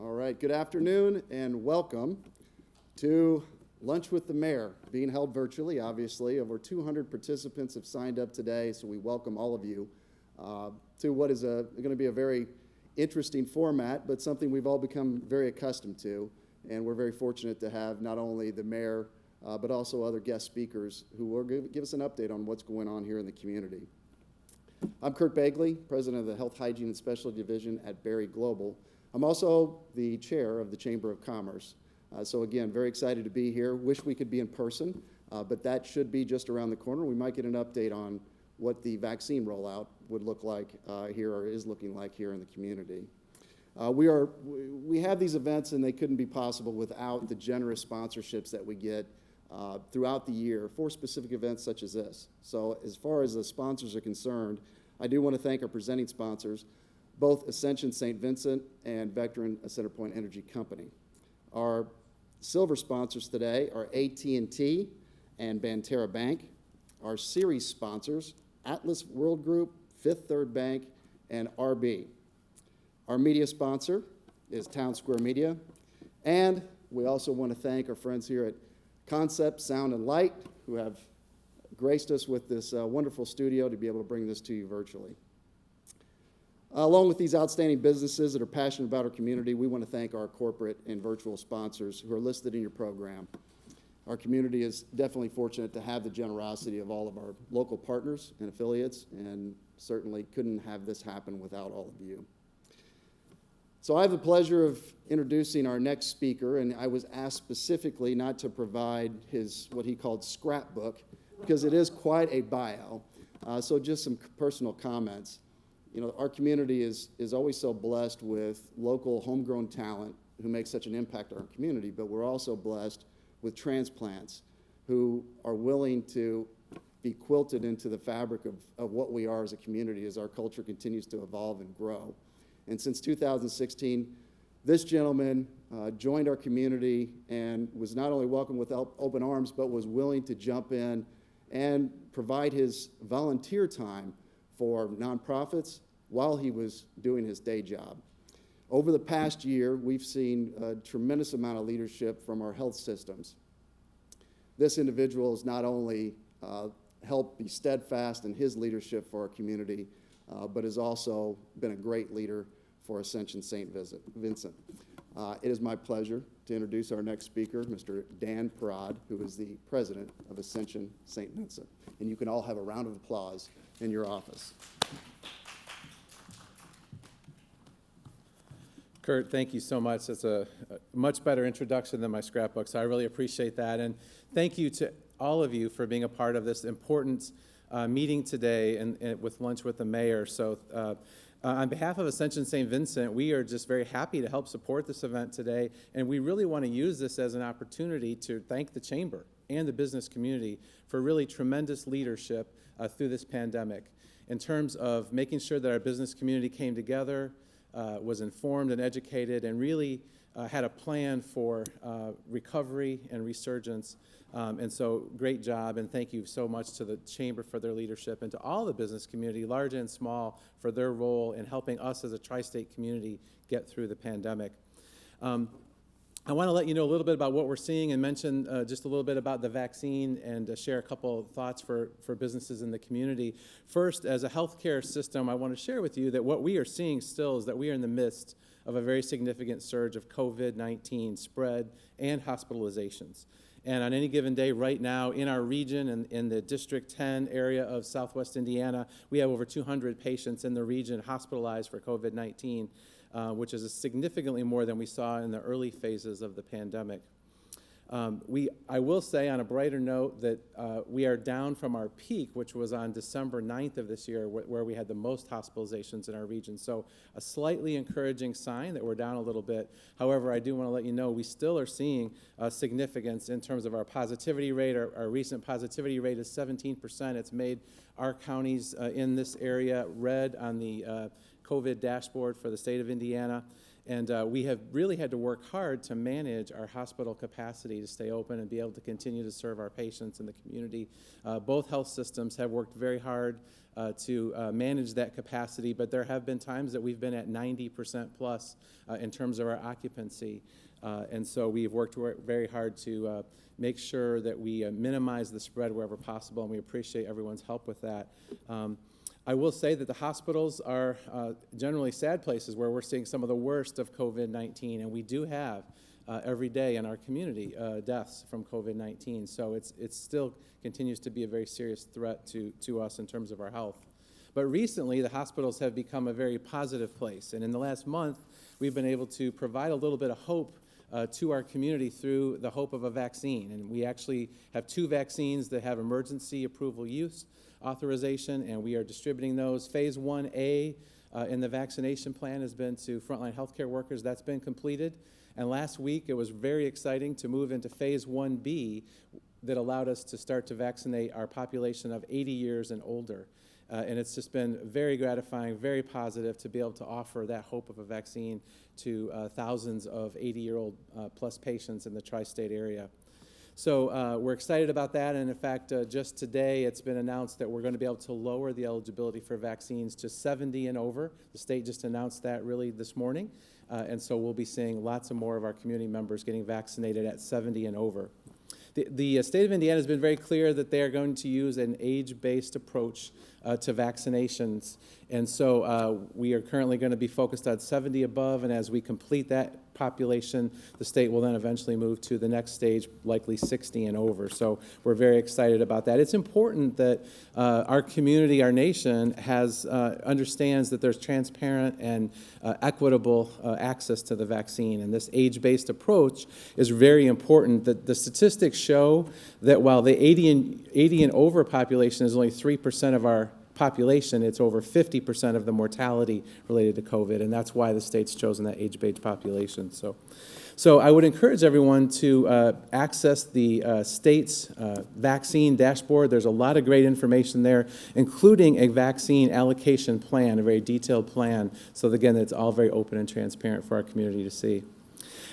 All right, good afternoon and welcome to Lunch with the Mayor, being held virtually, obviously. Over 200 participants have signed up today, so we welcome all of you to what is going to be a very interesting format, but something we've all become very accustomed to. And we're very fortunate to have not only the mayor, but also other guest speakers who will give us an update on what's going on here in the community. I'm Kurt Bagley, president of the Health, Hygiene, and Specialty Division at Barry Global. I'm also the chair of the Chamber of Commerce. So again, very excited to be here. Wish we could be in person, but that should be just around the corner. We might get an update on what the vaccine rollout would look like here, or is looking like here in the community. We have these events, and they couldn't be possible without the generous sponsorships that we get throughout the year for specific events such as this. So as far as the sponsors are concerned, I do want to thank our presenting sponsors, both Ascension St Vincent and Vectron, a Centerpoint Energy company. Our silver sponsors today are AT&T and Banterra Bank. Our series sponsors, Atlas World Group, Fifth Third Bank, and RB. Our media sponsor is Town Square Media. And we also want to thank our friends here at Concept, Sound, and Light, who have graced us with this wonderful studio to be able to bring this to you virtually. Along with these outstanding businesses that are passionate about our community, we want to thank our corporate and virtual sponsors who are listed in your program. Our community is definitely fortunate to have the generosity of all of our local partners and affiliates, and certainly couldn't have this happen without all of you. So I have the pleasure of introducing our next speaker, and I was asked specifically not to provide his, what he called scrapbook, because it is quite a bio. So just some personal comments. You know, our community is always so blessed with local homegrown talent who make such an impact on our community, but we're also blessed with transplants who are willing to be quilted into the fabric of what we are as a community as our culture continues to evolve and grow. And since 2016, this gentleman joined our community and was not only welcomed with open arms, but was willing to jump in and provide his volunteer time for nonprofits while he was doing his day job. Over the past year, we've seen a tremendous amount of leadership from our health systems. This individual has not only helped be steadfast in his leadership for our community, but has also been a great leader for Ascension St Vincent. It is my pleasure to introduce our next speaker, Mr. Dan Parad, who is the president of Ascension St Vincent. And you can all have a round of applause in your office. Kurt, thank you so much. That's a much better introduction than my scrapbook, so I really appreciate that. And thank you to all of you for being a part of this important meeting today and with Lunch with the Mayor. So on behalf of Ascension St. Vincent, we are just very happy to help support this event today, and we really want to use this as an opportunity to thank the Chamber and the business community for really tremendous leadership through this pandemic in terms of making sure that our business community came together, was informed and educated, and really had a plan for recovery and resurgence. And so great job, and thank you so much to the Chamber for their leadership and to all the business community, large and small, for their role in helping us as a tri-state community get through the pandemic. I want to let you know a little bit about what we're seeing and mention just a little bit about the vaccine and share a couple of thoughts for businesses in the community. First, as a healthcare system, I want to share with you that what we are seeing still is that we are in the midst of a very significant surge of COVID-19 spread and hospitalizations. And on any given day right now in our region and in the District 10 area of Southwest Indiana, we have over 200 patients in the region hospitalized for COVID-19. Which is significantly more than we saw in the early phases of the pandemic. I will say on a brighter note that we are down from our peak, which was on December 9th of this year, where we had the most hospitalizations in our region. So a slightly encouraging sign that we're down a little bit. However, I do want to let you know we still are seeing significance in terms of our positivity rate. Our recent positivity rate is 17%. It's made our counties in this area red on the COVID dashboard for the state of Indiana. And we have really had to work hard to manage our hospital capacity to stay open and be able to continue to serve our patients in the community. Both health systems have worked very hard to manage that capacity, but there have been times that we've been at 90% plus in terms of our occupancy. And so we've worked very hard to make sure that we minimize the spread wherever possible, and we appreciate everyone's help with that. I will say that the hospitals are generally sad places where we're seeing some of the worst of COVID-19, and we do have every day in our community deaths from COVID-19. So it still continues to be a very serious threat to us in terms of our health. But recently, the hospitals have become a very positive place, and in the last month, we've been able to provide a little bit of hope to our community through the hope of a vaccine. And we actually have 2 vaccines that have emergency approval use authorization, and we are distributing those. Phase 1A in the vaccination plan has been to frontline healthcare workers. That's been completed. And last week, it was very exciting to move into Phase 1B that allowed us to start to vaccinate our population of 80 years and older. And it's just been very gratifying, very positive to be able to offer that hope of a vaccine to thousands of 80-year-old plus patients in the tri-state area. So we're excited about that, and in fact, just today it's been announced that we're going to be able to lower the eligibility for vaccines to 70 and over. The state just announced that really this morning, and so we'll be seeing lots of more of our community members getting vaccinated at 70 and over. The state of Indiana has been very clear that they are going to use an age-based approach to vaccinations, and so we are currently going to be focused on 70 above, and as we complete that population, the state will then eventually move to the next stage, likely 60 and over. So we're very excited about that. It's important that our community, our nation, understands that there's transparent and equitable access to the vaccine, and this age-based approach is very important. The statistics show that while the 80 and over population is only 3% of our population, it's over 50% of the mortality related to COVID, and that's why the state's chosen that age-based population. So I would encourage everyone to access the state's vaccine dashboard. There's a lot of great information there, including a vaccine allocation plan, a very detailed plan. So again, it's all very open and transparent for our community to see.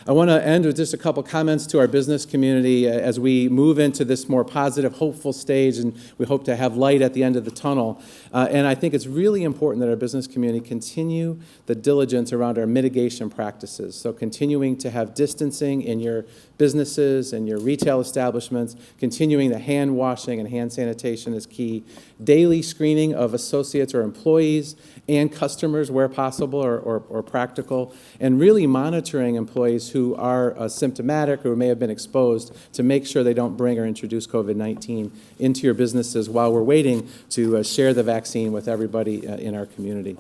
I want to end with just a couple comments to our business community as we move into this more positive, hopeful stage, and we hope to have light at the end of the tunnel. And I think it's really important that our business community continue the diligence around our mitigation practices. So continuing to have distancing in your businesses and your retail establishments, continuing the hand washing and hand sanitation is key. Daily screening of associates or employees and customers where possible or practical, and really monitoring employees who are symptomatic or who may have been exposed to make sure they don't bring or introduce COVID-19 into your businesses while we're waiting to share the vaccine with everybody in our community.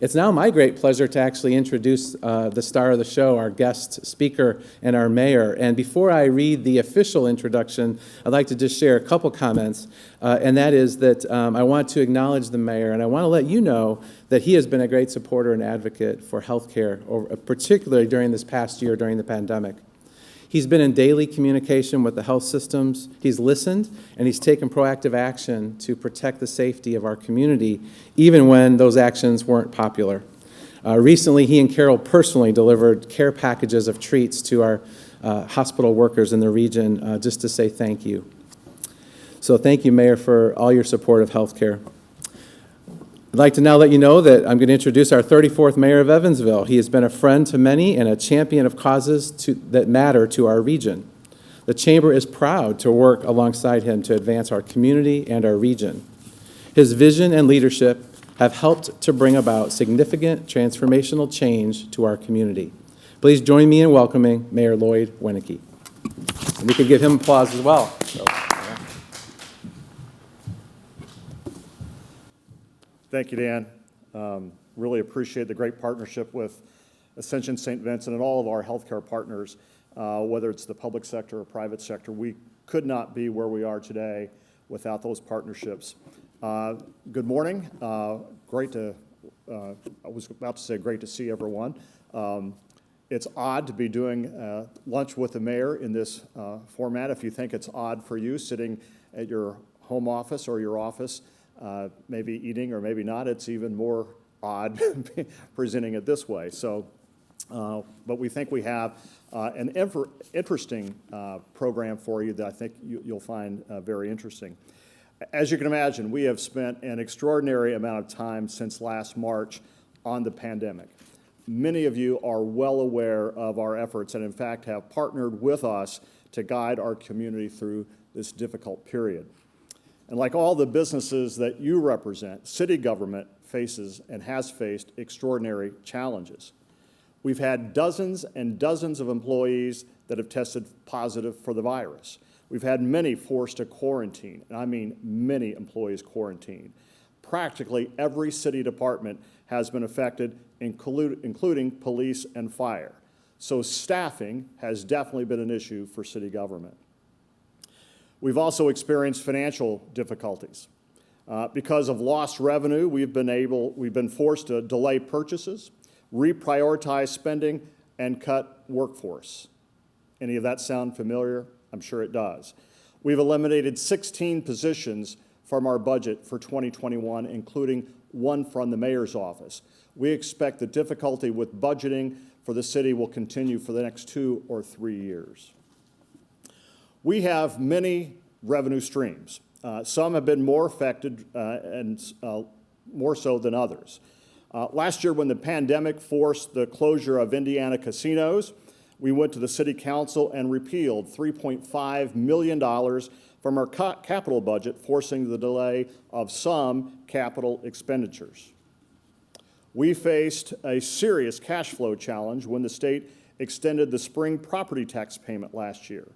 It's now my great pleasure to actually introduce the star of the show, our guest speaker and our mayor. And before I read the official introduction, I'd like to just share a couple comments, and that is that I want to acknowledge the mayor, and I want to let you know that he has been a great supporter and advocate for healthcare, particularly during this past year, during the pandemic. He's been in daily communication with the health systems. He's listened, and he's taken proactive action to protect the safety of our community, even when those actions weren't popular. Recently, he and Carol personally delivered care packages of treats to our hospital workers in the region just to say thank you. So thank you, Mayor, for all your support of healthcare. I'd like to now let you know that I'm going to introduce our 34th Mayor of Evansville. He has been a friend to many and a champion of causes that matter to our region. The Chamber is proud to work alongside him to advance our community and our region. His vision and leadership have helped to bring about significant transformational change to our community. Please join me in welcoming Mayor Lloyd Pool. And we can give him applause as well. Thank you, Dan. Really appreciate the great partnership with Ascension St Vincent and all of our healthcare partners, whether it's the public sector or private sector. We could not be where we are today without those partnerships. Good morning. I was about to say great to see everyone. It's odd to be doing lunch with the mayor in this format. If you think it's odd for you sitting at your home office or your office, maybe eating or maybe not, it's even more odd presenting it this way. So, but we think we have an interesting program for you that I think you'll find very interesting. As you can imagine, we have spent an extraordinary amount of time since last March on the pandemic. Many of you are well aware of our efforts and in fact have partnered with us to guide our community through this difficult period. And like all the businesses that you represent, city government faces and has faced extraordinary challenges. We've had dozens and dozens of employees that have tested positive for the virus. We've had many forced to quarantine, and I mean many employees quarantined. Practically every city department has been affected, including police and fire. So staffing has definitely been an issue for city government. We've also experienced financial difficulties. Because of lost revenue, we've been forced to delay purchases, reprioritize spending, and cut workforce. Any of that sound familiar? I'm sure it does. We've eliminated 16 positions from our budget for 2021, including one from the mayor's office. We expect the difficulty with budgeting for the city will continue for the next 2 or 3 years. We have many revenue streams. Some have been more affected and more so than others. Last year, when the pandemic forced the closure of Indiana casinos, we went to the City Council and repealed $3.5 million from our capital budget, forcing the delay of some capital expenditures. We faced a serious cash flow challenge when the state extended the spring property tax payment last year.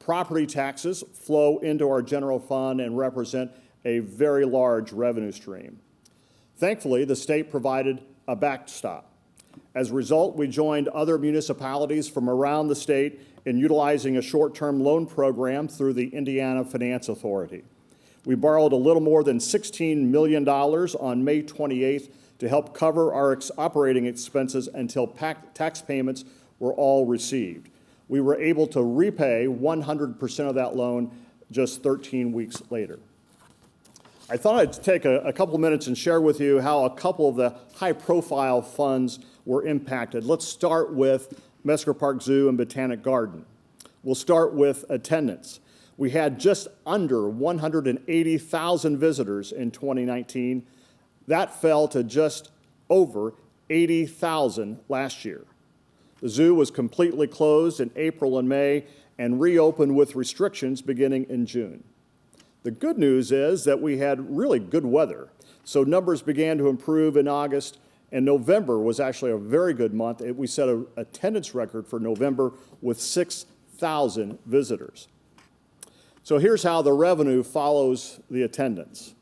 Property taxes flow into our general fund and represent a very large revenue stream. Thankfully, the state provided a backstop. As a result, we joined other municipalities from around the state in utilizing a short-term loan program through the Indiana Finance Authority. We borrowed a little more than $16 million on May 28th to help cover our operating expenses until tax payments were all received. We were able to repay 100% of that loan just 13 weeks later. I thought I'd take a couple of minutes and share with you how a couple of the high-profile funds were impacted. Let's start with Mesker Park Zoo and Botanic Garden. We'll start with attendance. We had just under 180,000 visitors in 2019. That fell to just over 80,000 last year. The zoo was completely closed in April and May and reopened with restrictions beginning in June. The good news is that we had really good weather, so numbers began to improve in August, and November was actually a very good month. We set an attendance record for November with 6,000 visitors. So here's how the revenue follows the attendance.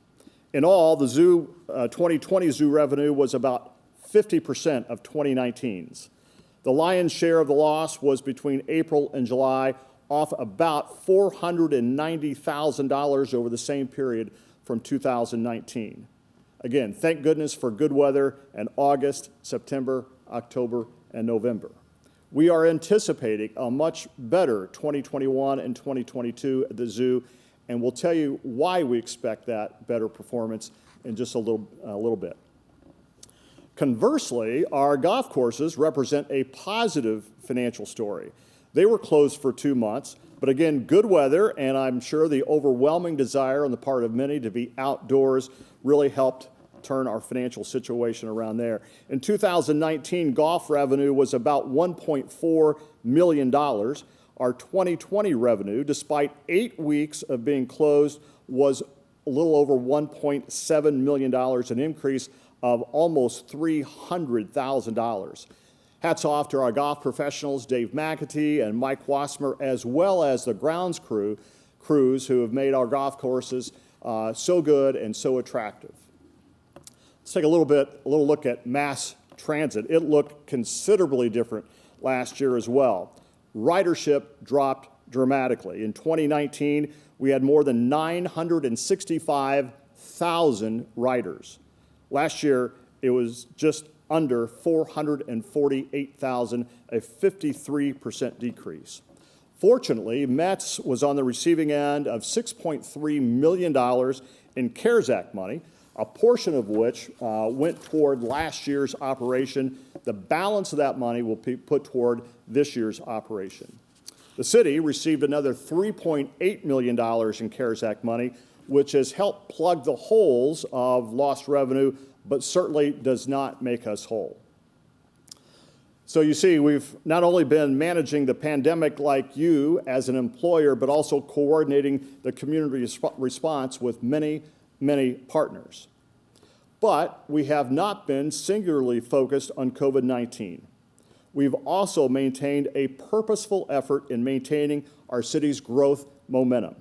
In all, the zoo 2020 zoo revenue was about 50% of 2019's. The lion's share of the loss was between April and July, off about $490,000 over the same period from 2019. Again, thank goodness for good weather in August, September, October, and November. We are anticipating a much better 2021 and 2022 at the zoo, and we'll tell you why we expect that better performance in just a little bit. Conversely, our golf courses represent a positive financial story. They were closed for 2 months, but again, good weather, and I'm sure the overwhelming desire on the part of many to be outdoors really helped turn our financial situation around there. In 2019, golf revenue was about $1.4 million. Our 2020 revenue, despite 8 weeks of being closed, was a little over $1.7 million, an increase of almost $300,000. Hats off to our golf professionals, Dave McAtee and Mike Wassmer, as well as the grounds crews who have made our golf courses so good and so attractive. Let's take a little look at mass transit. It looked considerably different last year as well. Ridership dropped dramatically. In 2019, we had more than 965,000 riders. Last year, it was just under 448,000, a 53% decrease. Fortunately, METS was on the receiving end of $6.3 million in CARES Act money, a portion of which went toward last year's operation. The balance of that money will be put toward this year's operation. The city received another $3.8 million in CARES Act money, which has helped plug the holes of lost revenue, but certainly does not make us whole. So you see, we've not only been managing the pandemic like you as an employer, but also coordinating the community response with many, many partners. But we have not been singularly focused on COVID-19. We've also maintained a purposeful effort in maintaining our city's growth momentum.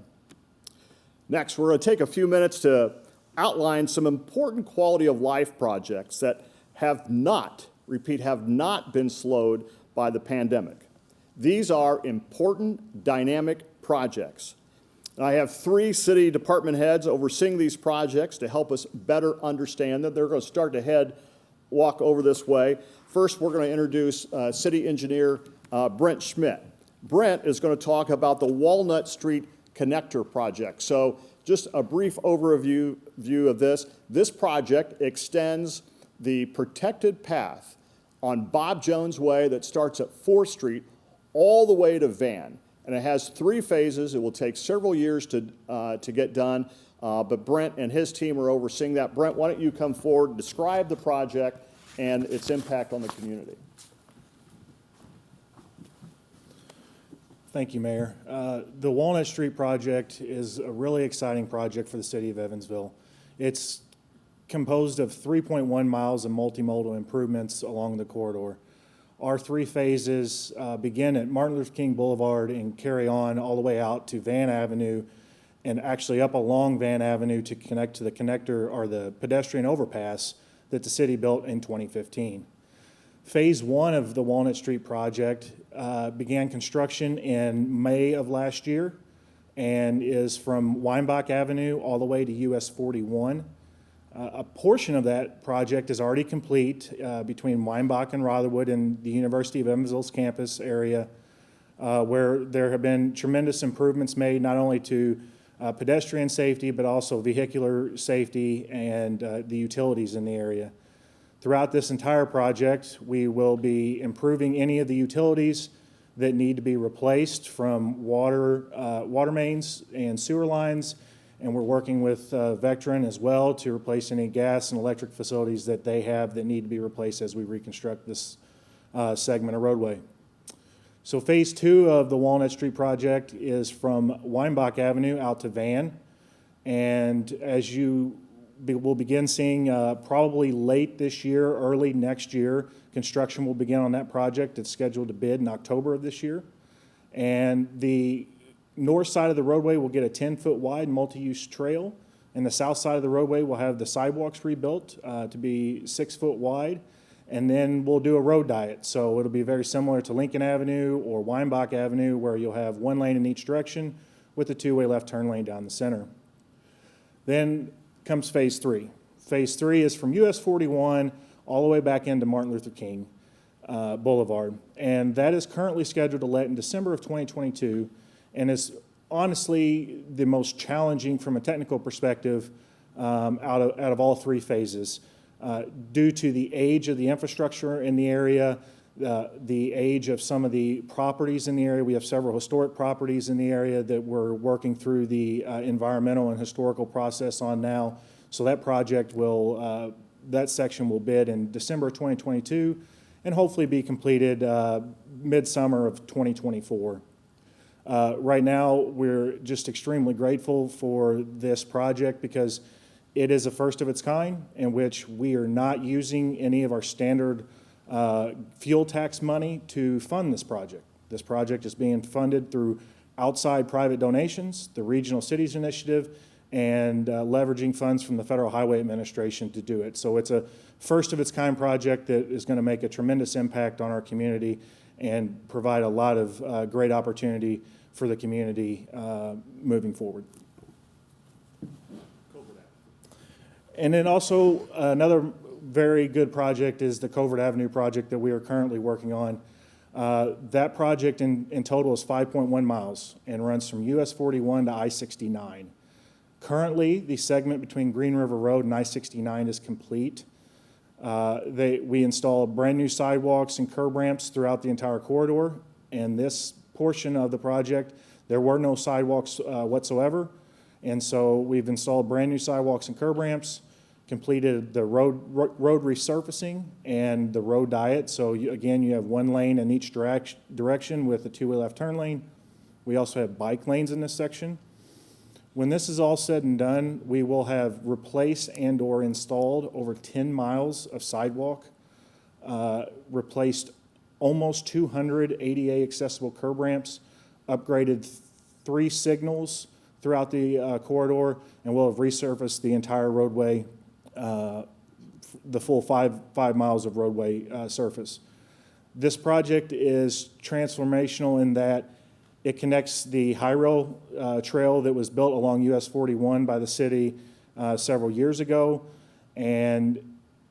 Next, we're going to take a few minutes to outline some important quality of life projects that have not been slowed by the pandemic. These are important, dynamic projects. And I have 3 city department heads overseeing these projects to help us better understand them. They're going to start to walk over this way. First, we're going to introduce city engineer Brent Schmidt. Brent is going to talk about the Walnut Street Connector project. So just a brief overview of this. This project extends the protected path on Bob Jones Way that starts at 4th Street all the way to Van. And it has 3 phases. It will take several years to get done, but Brent and his team are overseeing that. Brent, why don't you come forward and describe the project and its impact on the community? Thank you, Mayor. The Walnut Street project is a really exciting project for the city of Evansville. It's composed of 3.1 miles of multimodal improvements along the corridor. Our 3 phases begin at Martin Luther King Boulevard and carry on all the way out to Van Avenue and actually up along Van Avenue to connect to the connector or the pedestrian overpass that the city built in 2015. Phase 1 of the Walnut Street project began construction in May of last year and is from Weinbach Avenue all the way to US 41. A portion of that project is already complete between Weinbach and Rotherwood and the University of Evansville's campus area, where there have been tremendous improvements made not only to pedestrian safety, but also vehicular safety and the utilities in the area. Throughout this entire project, we will be improving any of the utilities that need to be replaced from water mains and sewer lines, and we're working with Vectren as well to replace any gas and electric facilities that they have that need to be replaced as we reconstruct this segment of roadway. So phase 2 of the Walnut Street project is from Weinbach Avenue out to Van, and as you will begin seeing probably late this year, early next year, construction will begin on that project. It's scheduled to bid in October of this year, and the north side of the roadway will get a 10-foot wide multi-use trail, and the south side of the roadway will have the sidewalks rebuilt to be 6-foot wide, and then we'll do a road diet. So it'll be very similar to Lincoln Avenue or Weinbach Avenue, where you'll have 1 lane in each direction with a 2-way left turn lane down the center. Then comes phase 3. Phase 3 is from US 41 all the way back into Martin Luther King Boulevard, and that is currently scheduled to let in December of 2022, and is honestly the most challenging from a technical perspective out of all 3 phases. Due to the age of the infrastructure in the area, the age of some of the properties in the area. We have several historic properties in the area that we're working through the environmental and historical process on now. So that project will, that section will bid in December of 2022 and hopefully be completed midsummer of 2024. Right now, we're just extremely grateful for this project because it is a first of its kind in which we are not using any of our standard fuel tax money to fund this project. This project is being funded through outside private donations, the Regional Cities Initiative, and leveraging funds from the Federal Highway Administration to do it. So it's a first of its kind project that is going to make a tremendous impact on our community and provide a lot of great opportunity for the community moving forward. And then also another very good project is the Covert Avenue project that we are currently working on. That project in total is 5.1 miles and runs from US 41 to I-69. Currently, the segment between Green River Road and I-69 is complete. We installed brand-new sidewalks and curb ramps throughout the entire corridor, and this portion of the project, there were no sidewalks whatsoever, and so we've installed brand-new sidewalks and curb ramps, completed the road resurfacing and the road diet. So again, you have one lane in each direction with a two-way left turn lane. We also have bike lanes in this section. When this is all said and done, we will have replaced and/or installed over 10 miles of sidewalk, replaced almost 200 ADA accessible curb ramps, upgraded 3 signals throughout the corridor, and we'll have resurfaced the entire roadway, the full five miles of roadway surface. This project is transformational in that it connects the high rail trail that was built along US 41 by the city several years ago, and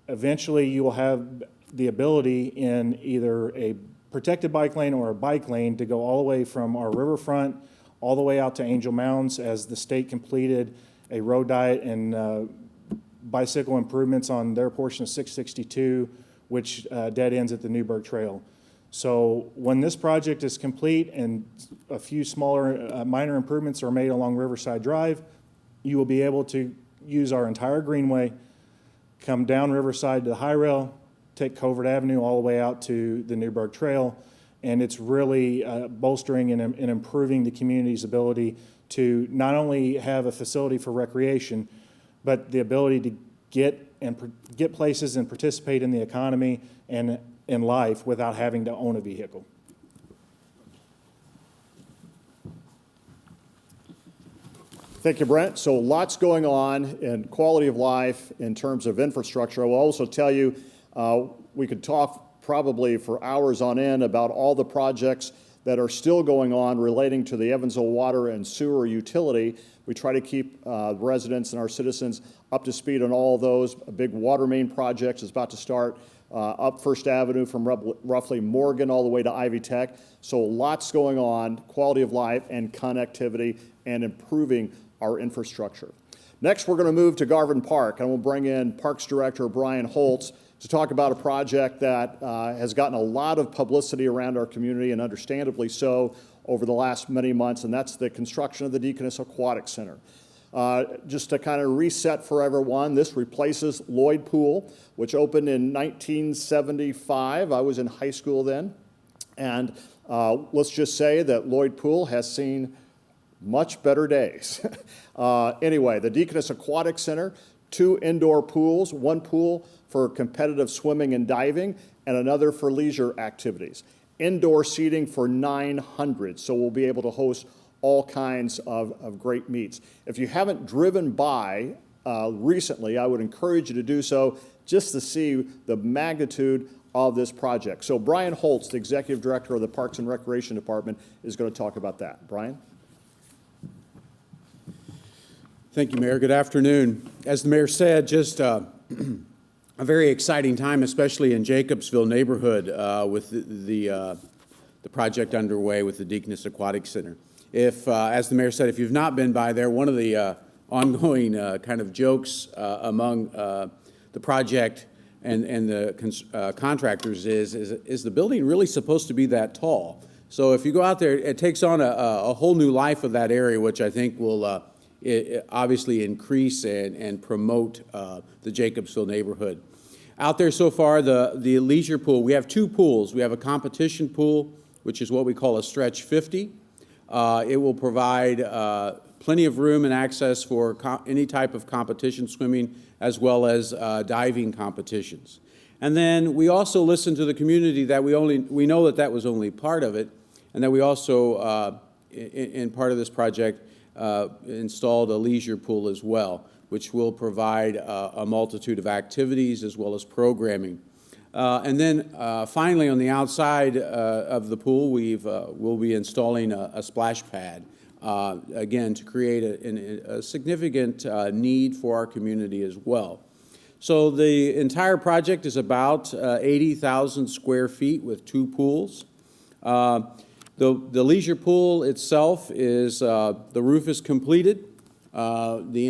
eventually you will have the ability in either a protected bike lane or a bike lane to go all the way from our riverfront all the way out to Angel Mounds as the state completed a road diet and bicycle improvements on their portion of 662, which dead ends at the Newburgh Trail. So when this project is complete and a few smaller minor improvements are made along Riverside Drive, you will be able to use our entire greenway, come down Riverside to the high rail, take Covert Avenue all the way out to the Newburgh Trail, and it's really bolstering and improving the community's ability to not only have a facility for recreation, but the ability to get places and participate in the economy and in life without having to own a vehicle. Thank you, Brent. So lots going on in quality of life in terms of infrastructure. I will also tell you, we could talk probably for hours on end about all the projects that are still going on relating to the Evansville water and sewer utility. We try to keep residents and our citizens up to speed on all of those. A big water main project is about to start up First Avenue from roughly Morgan all the way to Ivy Tech. So lots going on, quality of life and connectivity and improving our infrastructure. Next, we're going to move to Garvin Park, and we'll bring in Parks Director Brian Holtz to talk about a project that has gotten a lot of publicity around our community, and understandably so, over the last many months, and that's the construction of the Deaconess Aquatic Center. Just to kind of reset for everyone, this replaces Lloyd Pool, which opened in 1975. I was in high school then, and let's just say that Lloyd Pool has seen much better days. Anyway, the Deaconess Aquatic Center, 2 indoor pools, 1 pool for competitive swimming and diving, and another for leisure activities. Indoor seating for 900, so we'll be able to host all kinds of great meets. If you haven't driven by recently, I would encourage you to do so just to see the magnitude of this project. So Brian Holtz, the Executive Director of the Parks and Recreation Department, is going to talk about that. Brian? Thank you, Mayor. Good afternoon. As the Mayor said, just a very exciting time, especially in Jacobsville neighborhood with the project underway with the Deaconess Aquatic Center. If, as the Mayor said, if you've not been by there, one of the ongoing kind of jokes among the project and the contractors is the building really supposed to be that tall? So if you go out there, it takes on a whole new life of that area, which I think will obviously increase and promote the Jacobsville neighborhood. Out there so far, the leisure pool, we have 2 pools. We have a competition pool, which is what we call a stretch 50. It will provide plenty of room and access for any type of competition swimming as well as diving competitions. And then we also listened to the community that we know that was only part of it, and that we also, in part of this project, installed a leisure pool as well, which will provide a multitude of activities as well as programming. And then finally, on the outside of the pool, we'll be installing a splash pad, again, to create a significant need for our community as well. So the entire project is about 80,000 square feet with 2 pools. The leisure pool itself is, the roof is completed. The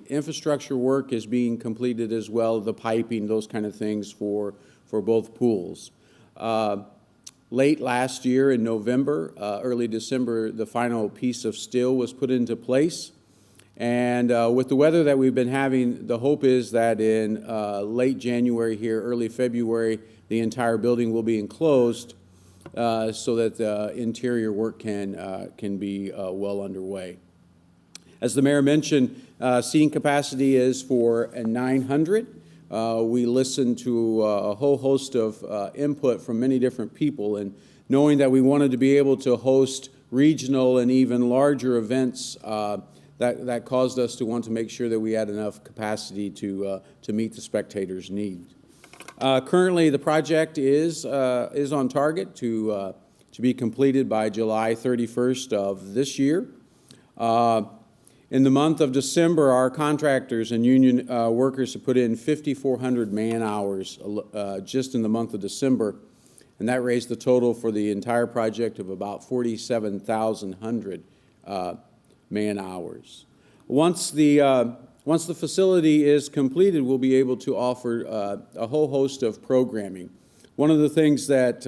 infrastructure work is being completed as well, the piping, those kind of things for both pools. Late last year in November, early December, the final piece of steel was put into place. And with the weather that we've been having, the hope is that in late January here, early February, the entire building will be enclosed so that the interior work can be well underway. As the mayor mentioned, seating capacity is for 900. We listened to a whole host of input from many different people, and knowing that we wanted to be able to host regional and even larger events, that caused us to want to make sure that we had enough capacity to meet the spectators' needs. Currently, the project is on target to be completed by July 31st of this year. In the month of December, our contractors and union workers have put in 5,400 man-hours just in the month of December, and that raised the total for the entire project of about 47,100 man-hours. Once the facility is completed, we'll be able to offer a whole host of programming. One of the things that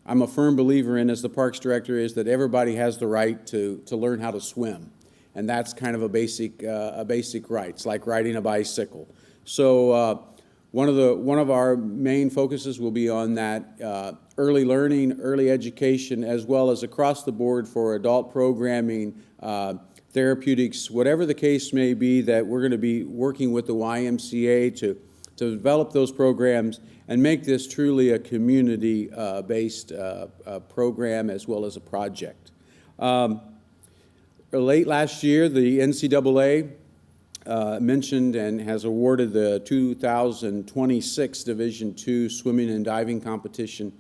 I'm a firm believer in as the Parks Director is that everybody has the right to learn how to swim. And that's kind of a basic right. It's like riding a bicycle. So one of our main focuses will be on that early learning, early education, as well as across the board for adult programming, therapeutics, whatever the case may be, that we're going to be working with the YMCA to develop those programs and make this truly a community-based program as well as a project. Late last year, the NCAA mentioned and has awarded the 2026 Division II Swimming and Diving Competition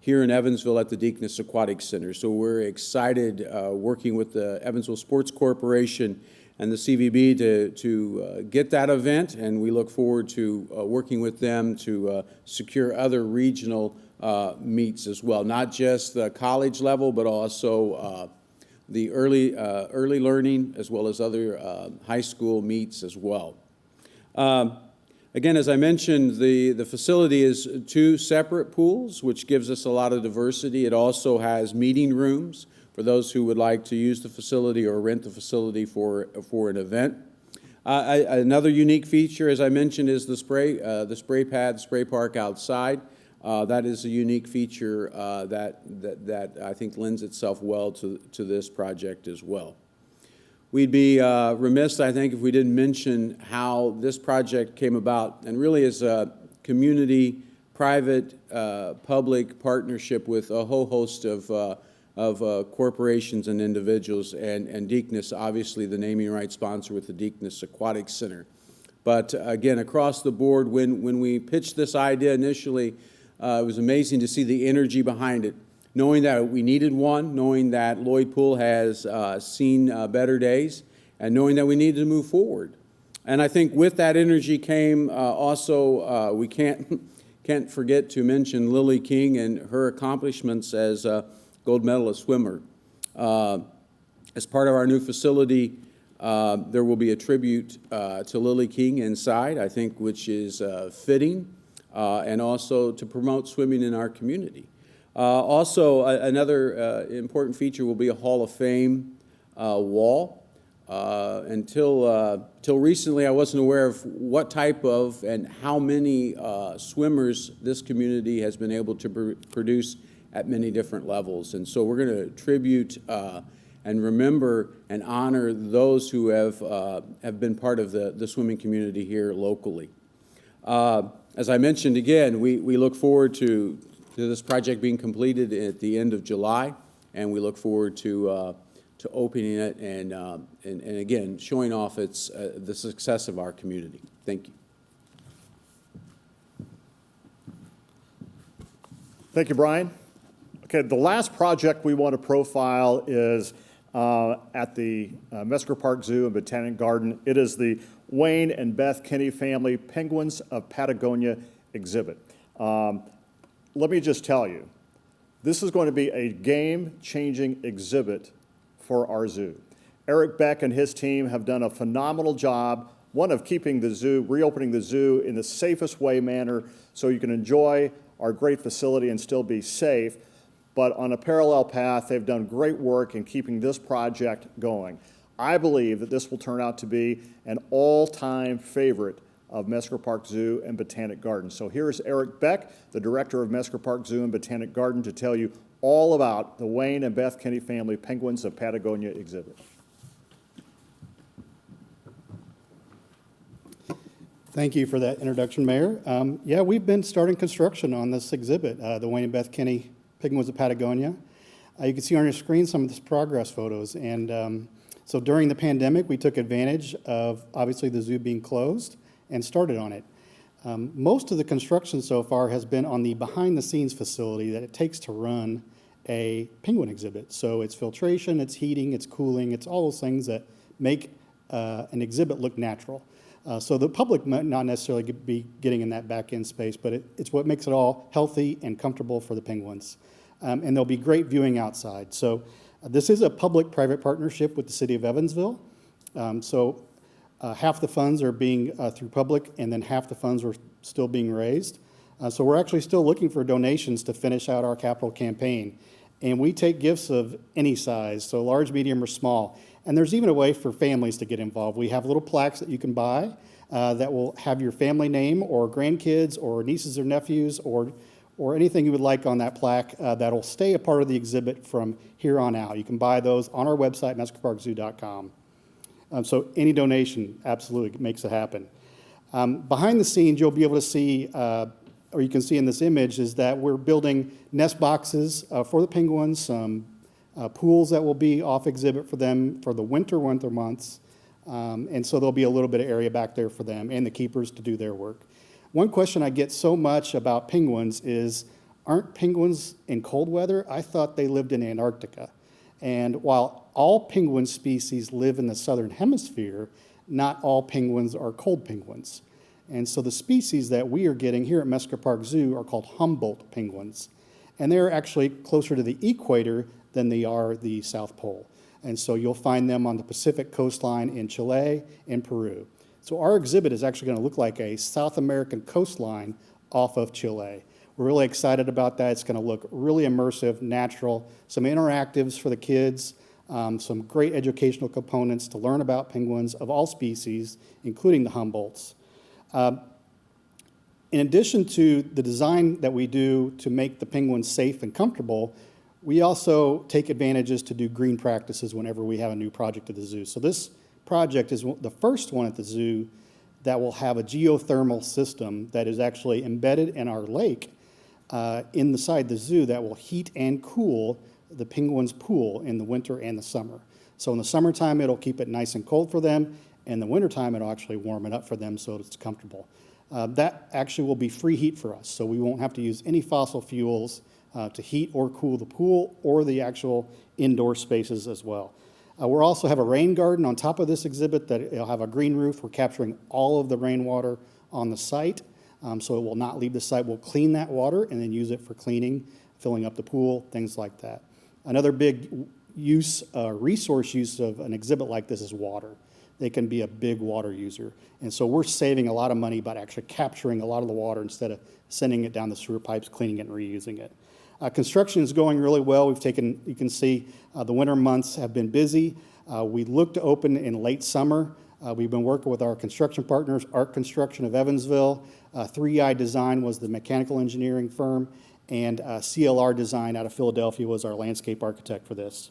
here in Evansville at the Deaconess Aquatic Center. So we're excited working with the Evansville Sports Corporation and the CVB to get that event, and we look forward to working with them to secure other regional meets as well, not just the college level, but also the early learning, as well as other high school meets as well. Again, as I mentioned, the facility is 2 separate pools, which gives us a lot of diversity. It also has meeting rooms for those who would like to use the facility or rent the facility for an event. Another unique feature, as I mentioned, is the spray pad, spray park outside. That is a unique feature that I think lends itself well to this project as well. We'd be remiss, I think, if we didn't mention how this project came about, and really is a community, private, public partnership with a whole host of corporations and individuals, and Deaconess, obviously the naming rights sponsor with the Deaconess Aquatic Center. But again, across the board, when we pitched this idea initially, it was amazing to see the energy behind it, knowing that we needed one, knowing that Lloyd Pool has seen better days, and knowing that we needed to move forward. And I think with that energy came also, we can't forget to mention Lily King and her accomplishments as a gold medalist swimmer. As part of our new facility, there will be a tribute to Lily King inside, I think, which is fitting, and also to promote swimming in our community. Also, another important feature will be a Hall of Fame wall. Until recently, I wasn't aware of what type of and how many swimmers this community has been able to produce at many different levels. And so we're going to tribute and remember and honor those who have been part of the swimming community here locally. As I mentioned again, we look forward to this project being completed at the end of July, and we look forward to opening it and again showing off the success of our community. Thank you. Thank you, Brian. Okay, the last project we want to profile is at the Mesker Park Zoo and Botanic Garden. It is the Wayne and Beth Kinney Family Penguins of Patagonia exhibit. Let me just tell you, this is going to be a game-changing exhibit for our zoo. Eric Beck and his team have done a phenomenal job, one of keeping the zoo, reopening the zoo in the safest way manner so you can enjoy our great facility and still be safe. But on a parallel path, they've done great work in keeping this project going. I believe that this will turn out to be an all-time favorite of Mesker Park Zoo and Botanic Garden. So here's Eric Beck, the director of Mesker Park Zoo and Botanic Garden, to tell you all about the Wayne and Beth Kinney family Penguins of Patagonia exhibit. Thank you for that introduction, Mayor. Yeah, we've been starting construction on this exhibit, the Wayne and Beth Kinney Penguins of Patagonia. You can see on your screen some of the progress photos. And so during the pandemic, we took advantage of obviously the zoo being closed and started on it. Most of the construction so far has been on the behind-the-scenes facility that it takes to run a penguin exhibit. So it's filtration, it's heating, it's cooling, it's all those things that make an exhibit look natural. So the public might not necessarily be getting in that back-end space, but it's what makes it all healthy and comfortable for the penguins. And there'll be great viewing outside. So this is a public-private partnership with the city of Evansville. Half the funds are being through public, and then half the funds are still being raised. So we're actually still looking for donations to finish out our capital campaign. And we take gifts of any size, so large, medium, or small. And there's even a way for families to get involved. We have little plaques that you can buy that will have your family name or grandkids or nieces or nephews or anything you would like on that plaque that'll stay a part of the exhibit from here on out. You can buy those on our website, meskerparkzoo.com. So any donation absolutely makes it happen. Behind the scenes, you'll be able to see, or you can see in this image, is that we're building nest boxes for the penguins, some pools that will be off exhibit for them for the winter months. And so there'll be a little bit of area back there for them and the keepers to do their work. One question I get so much about penguins is, aren't penguins in cold weather? I thought they lived in Antarctica. And while all penguin species live in the southern hemisphere, not all penguins are cold penguins. And so the species that we are getting here at Mesker Park Zoo are called Humboldt penguins. And they're actually closer to the equator than they are the South Pole. And so you'll find them on the Pacific coastline in Chile and Peru. So our exhibit is actually going to look like a South American coastline off of Chile. We're really excited about that. It's going to look really immersive, natural, some interactives for the kids, some great educational components to learn about penguins of all species, including the Humboldts. In addition to the design that we do to make the penguins safe and comfortable, we also take advantages to do green practices whenever we have a new project at the zoo. So this project is the first one at the zoo that will have a geothermal system that is actually embedded in our lake inside the zoo that will heat and cool the penguins' pool in the winter and the summer. So in the summertime, it'll keep it nice and cold for them. In the wintertime, it'll actually warm it up for them so it's comfortable. That actually will be free heat for us, so we won't have to use any fossil fuels to heat or cool the pool or the actual indoor spaces as well. We'll also have a rain garden on top of this exhibit that it'll have a green roof. We're capturing all of the rainwater on the site, so it will not leave the site. We'll clean that water and then use it for cleaning, filling up the pool, things like that. Another big resource use of an exhibit like this is water. They can be a big water user. And so we're saving a lot of money by actually capturing a lot of the water instead of sending it down the sewer pipes, cleaning it and reusing it. Construction is going really well. You can see the winter months have been busy. We look to open in late summer. We've been working with our construction partners, Arc Construction of Evansville. 3i Design was the mechanical engineering firm, and CLR Design out of Philadelphia was our landscape architect for this.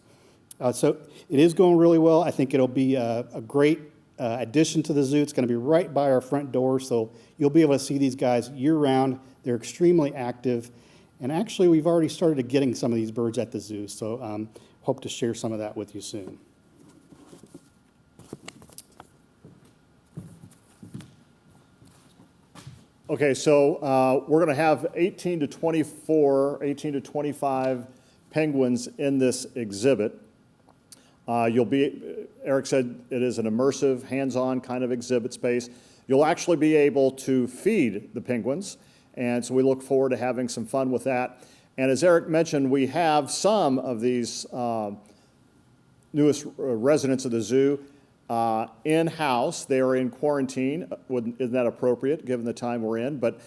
So it is going really well. I think it'll be a great addition to the zoo. It's going to be right by our front door, so you'll be able to see these guys year-round. They're extremely active. And actually, we've already started getting some of these birds at the zoo, so hope to share some of that with you soon. Okay, so we're going to have 18 to 25 penguins in this exhibit. Eric said it is an immersive, hands-on kind of exhibit space. You'll actually be able to feed the penguins, and so we look forward to having some fun with that. And as Eric mentioned, we have some of these newest residents of the zoo in-house. They are in quarantine. Isn't that appropriate, given the time we're in? But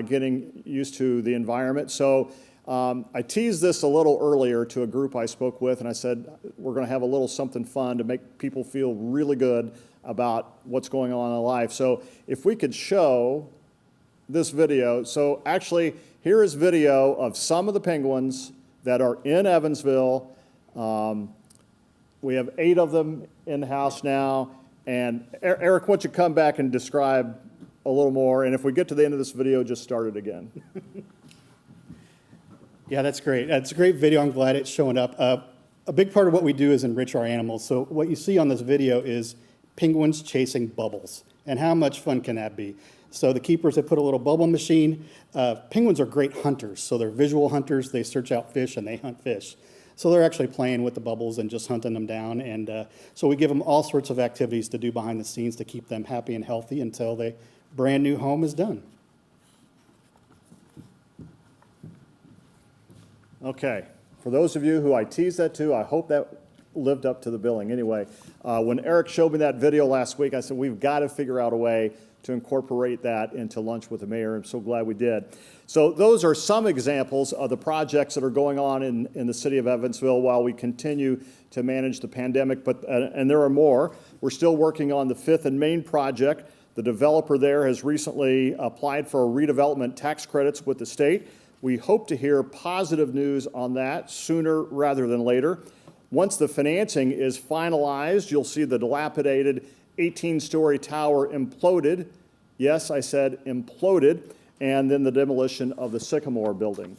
getting used to the environment. So I teased this a little earlier to a group I spoke with, and I said, we're going to have a little something fun to make people feel really good about what's going on in life. So if we could show this video. So actually, here is video of some of the penguins that are in Evansville. We have 8 of them in-house now. And Eric, why don't you come back and describe a little more? And if we get to the end of this video, just start it again. Yeah, that's great. That's a great video. I'm glad it's showing up. A big part of what we do is enrich our animals. So what you see on this video is penguins chasing bubbles. And how much fun can that be? So the keepers have put a little bubble machine. Penguins are great hunters. So they're visual hunters. They search out fish and they hunt fish. So they're actually playing with the bubbles and just hunting them down. And so we give them all sorts of activities to do behind the scenes to keep them happy and healthy until their brand new home is done. Okay. For those of you who I teased that to, I hope that lived up to the billing. Anyway, when Eric showed me that video last week, I said, we've got to figure out a way to incorporate that into Lunch with the Mayor. I'm so glad we did. So those are some examples of the projects that are going on in the city of Evansville while we continue to manage the pandemic, and there are more. We're still working on the 5th and Main project. The developer there has recently applied for redevelopment tax credits with the state. We hope to hear positive news on that sooner rather than later. Once the financing is finalized, you'll see the dilapidated 18-story tower imploded. Yes, I said imploded, and then the demolition of the Sycamore building.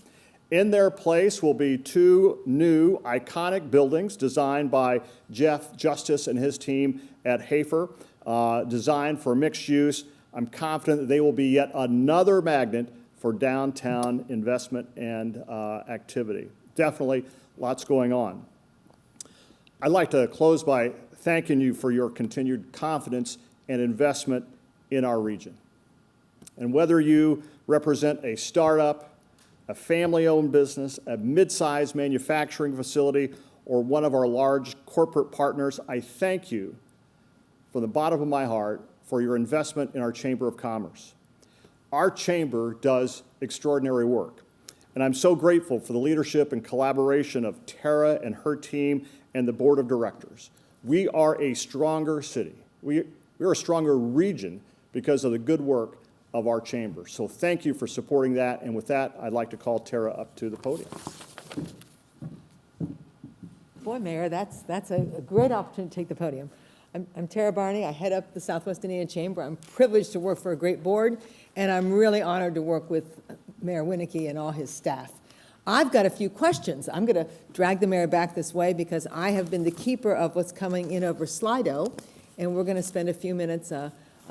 In their place will be 2 new iconic buildings designed by Jeff Justice and his team at Hafer, designed for mixed use. I'm confident that they will be yet another magnet for downtown investment and activity. Definitely lots going on. I'd like to close by thanking you for your continued confidence and investment in our region. And whether you represent a startup, a family-owned business, a mid-sized manufacturing facility, or one of our large corporate partners, I thank you from the bottom of my heart for your investment in our Chamber of Commerce. Our chamber does extraordinary work, and I'm so grateful for the leadership and collaboration of Tara and her team and the board of directors. We are a stronger city. We're a stronger region because of the good work of our chamber. So thank you for supporting that, and with that, I'd like to call Tara up to the podium. Boy, Mayor, that's a great opportunity to take the podium. I'm Tara Barney. I head up the Southwest Indiana Chamber. I'm privileged to work for a great board, and I'm really honored to work with Mayor Winnicky and all his staff. I've got a few questions. I'm going to drag the mayor back this way because I have been the keeper of what's coming in over Slido, and we're going to spend a few minutes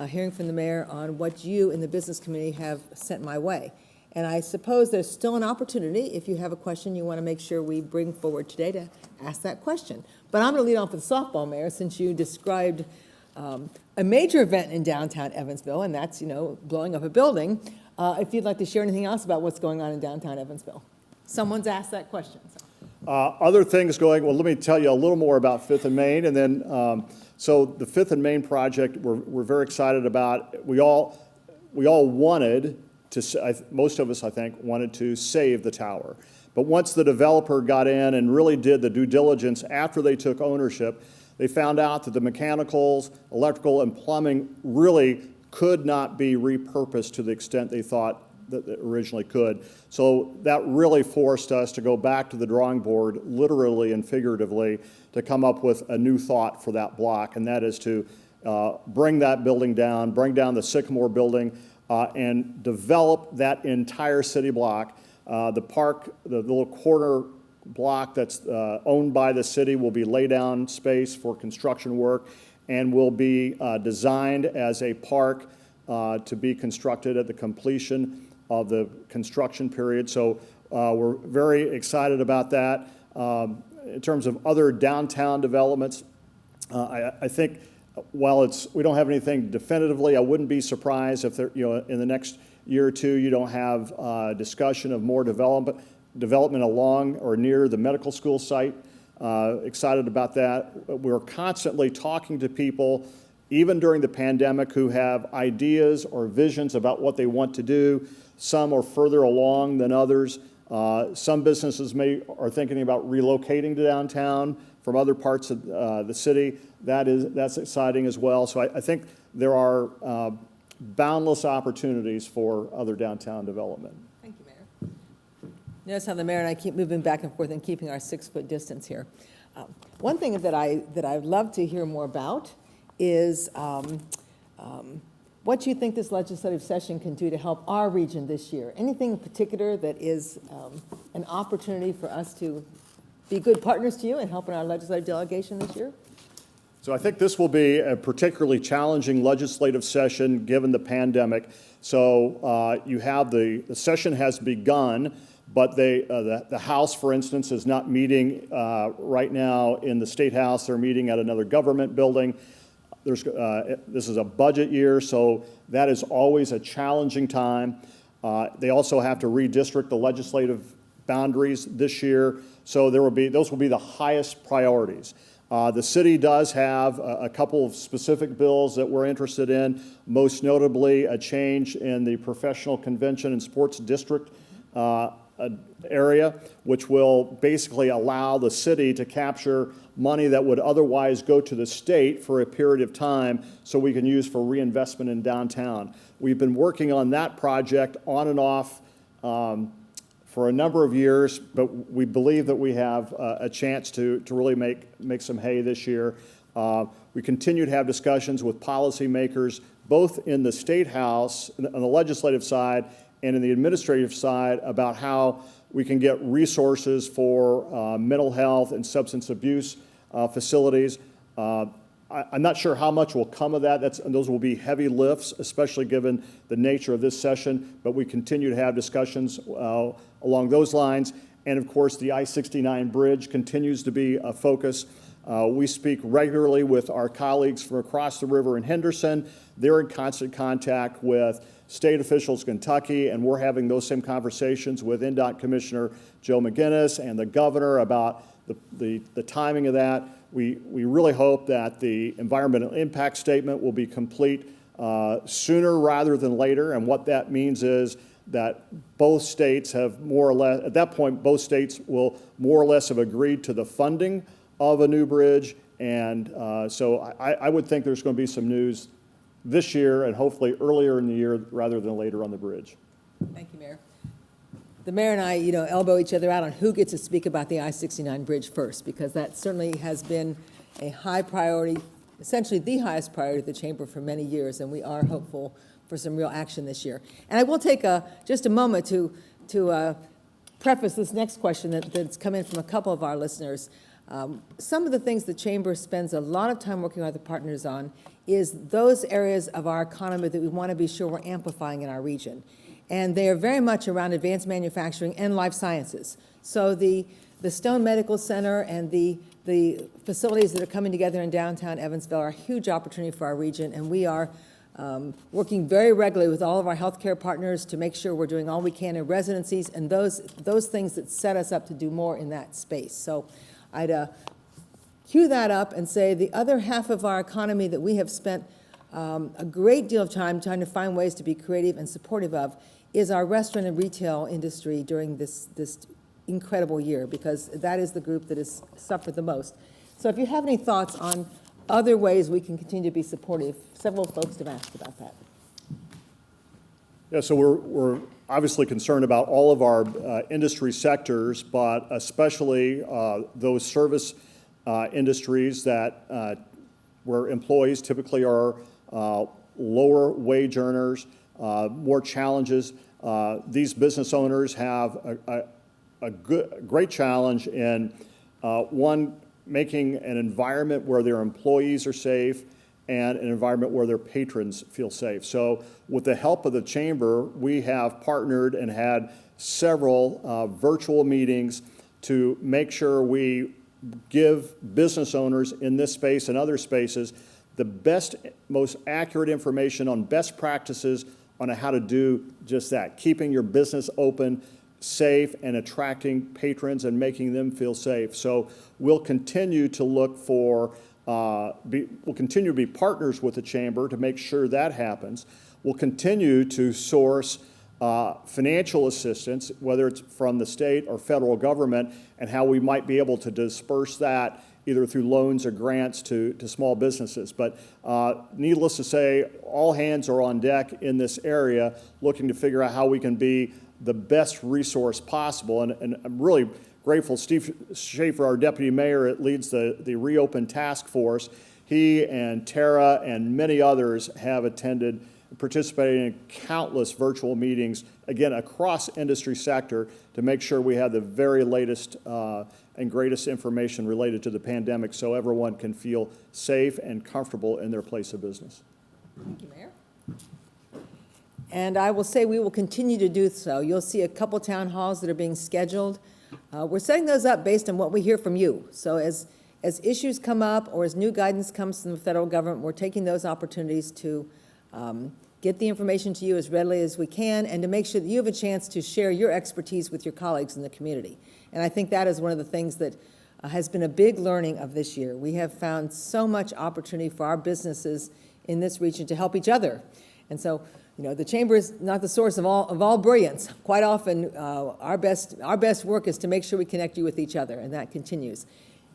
hearing from the mayor on what you in the business committee have sent my way. And I suppose there's still an opportunity, if you have a question you want to make sure we bring forward today, to ask that question. But I'm going to lead off with softball, Mayor, since you described a major event in downtown Evansville, and that's, blowing up a building. If you'd like to share anything else about what's going on in downtown Evansville. Someone's asked that question. So. Other things going, well, let me tell you a little more about 5th and Main, and then, so the 5th and Main project, we're very excited about. We all wanted to, most of us, I think, wanted to save the tower. But once the developer got in and really did the due diligence after they took ownership, they found out that the mechanicals, electrical, and plumbing really could not be repurposed to the extent they thought that they originally could. So that really forced us to go back to the drawing board, literally and figuratively, to come up with a new thought for that block, and that is to bring that building down, bring down the Sycamore building, and develop that entire city block. The park, the little corner block that's owned by the city will be lay-down space for construction work and will be designed as a park to be constructed at the completion of the construction period. So we're very excited about that. In terms of other downtown developments, I think while we don't have anything definitively, I wouldn't be surprised if there, in the next year or two, you don't have discussion of more development along or near the medical school site. Excited about that. We're constantly talking to people, even during the pandemic, who have ideas or visions about what they want to do. Some are further along than others. Some businesses are thinking about relocating to downtown from other parts of the city. That's exciting as well. So I think there are boundless opportunities for other downtown development. Thank you, Mayor. Notice how the mayor and I keep moving back and forth and keeping our 6-foot distance here. One thing that I'd love to hear more about is what you think this legislative session can do to help our region this year. Anything in particular that is an opportunity for us to be good partners to you and helping our legislative delegation this year? So I think this will be a particularly challenging legislative session given the pandemic. So you have the session has begun, but the House, for instance, is not meeting right now in the State House. They're meeting at another government building. This is a budget year, so that is always a challenging time. They also have to redistrict the legislative boundaries this year, so those will be the highest priorities. The city does have a couple of specific bills that we're interested in, most notably a change in the professional convention and sports district area, which will basically allow the city to capture money that would otherwise go to the state for a period of time so we can use for reinvestment in downtown. We've been working on that project on and off for a number of years, but we believe that we have a chance to really make some hay this year. We continue to have discussions with policymakers, both in the State House, on the legislative side, and in the administrative side, about how we can get resources for mental health and substance abuse facilities. I'm not sure how much will come of that. Those will be heavy lifts, especially given the nature of this session, but we continue to have discussions along those lines. And of course, the I-69 bridge continues to be a focus. We speak regularly with our colleagues from across the river in Henderson. They're in constant contact with state officials in Kentucky, and we're having those same conversations with NDOT Commissioner Joe McGinnis and the governor about the timing of that. We really hope that the environmental impact statement will be complete sooner rather than later, and what that means is that both states have more or less, at that point, both states will more or less have agreed to the funding of a new bridge, and so I would think there's going to be some news this year and hopefully earlier in the year rather than later on the bridge. Thank you, Mayor. The mayor and I, elbow each other out on who gets to speak about the I-69 bridge first, because that certainly has been a high priority, essentially the highest priority of the chamber for many years, and we are hopeful for some real action this year. And I will take just a moment to preface this next question that's come in from a couple of our listeners. Some of the things the chamber spends a lot of time working with other partners on is those areas of our economy that we want to be sure we're amplifying in our region. And they are very much around advanced manufacturing and life sciences. So the Stone Medical Center and the facilities that are coming together in downtown Evansville are a huge opportunity for our region, and we are working very regularly with all of our healthcare partners to make sure we're doing all we can in residencies and those things that set us up to do more in that space. So I'd cue that up and say the other half of our economy that we have spent a great deal of time trying to find ways to be creative and supportive of is our restaurant and retail industry during this incredible year, because that is the group that has suffered the most. So if you have any thoughts on other ways we can continue to be supportive, several folks have asked about that. Yeah, so we're obviously concerned about all of our industry sectors, but especially those service industries that where employees typically are lower wage earners, more challenges. These business owners have a great challenge in one, making an environment where their employees are safe and an environment where their patrons feel safe. So with the help of the chamber, we have partnered and had several virtual meetings to make sure we give business owners in this space and other spaces the best, most accurate information on best practices on how to do just that, keeping your business open, safe and attracting patrons and making them feel safe. So we'll continue to look for, we'll continue to be partners with the chamber to make sure that happens. We'll continue to source financial assistance, whether it's from the state or federal government, and how we might be able to disperse that either through loans or grants to small businesses. But needless to say, all hands are on deck in this area looking to figure out how we can be the best resource possible. And I'm really grateful. Steve Schaefer, our deputy mayor, leads the Reopen Task Force. He and Tara and many others have attended, participated in countless virtual meetings, again, across industry sector to make sure we have the very latest and greatest information related to the pandemic so everyone can feel safe and comfortable in their place of business. Thank you, Mayor. And I will say we will continue to do so. You'll see a couple town halls that are being scheduled. We're setting those up based on what we hear from you. So as issues come up or as new guidance comes from the federal government, we're taking those opportunities to get the information to you as readily as we can and to make sure that you have a chance to share your expertise with your colleagues in the community. And I think that is one of the things that has been a big learning of this year. We have found so much opportunity for our businesses in this region to help each other. And so, you know, the chamber is not the source of all brilliance. Quite often, our best work is to make sure we connect you with each other, and that continues.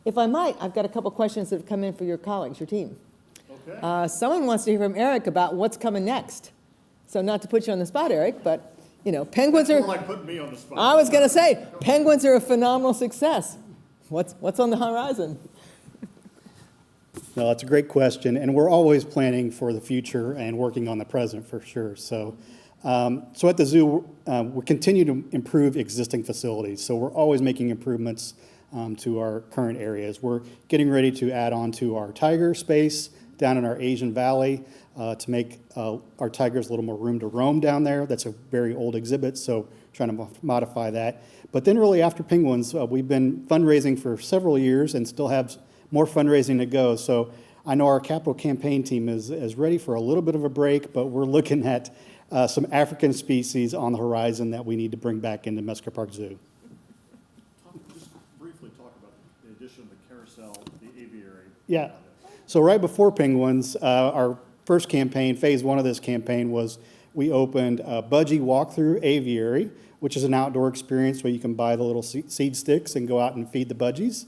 If I might, I've got a couple questions that have come in for your colleagues, your team. Okay. Someone wants to hear from Eric about what's coming next. So not to put you on the spot, Eric, but, you know, penguins are... More like putting me on the spot. I was going to say, penguins are a phenomenal success. What's on the horizon? No, that's a great question, and we're always planning for the future and working on the present for sure. So, so at the zoo, we continue to improve existing facilities. So we're always making improvements to our current areas. We're getting ready to add on to our tiger space down in our Asian Valley to make our tigers a little more room to roam down there. That's a very old exhibit, so trying to modify that. But then really after penguins, we've been fundraising for several years and still have more fundraising to go. So I know our capital campaign team is ready for a little bit of a break, but we're looking at some African species on the horizon that we need to bring back into Mesquite Park Zoo. Just briefly talk about the addition of the carousel, the aviary. Yeah. So right before penguins, our first campaign, phase one of this campaign was we opened a budgie walkthrough aviary, which is an outdoor experience where you can buy the little seed sticks and go out and feed the budgies,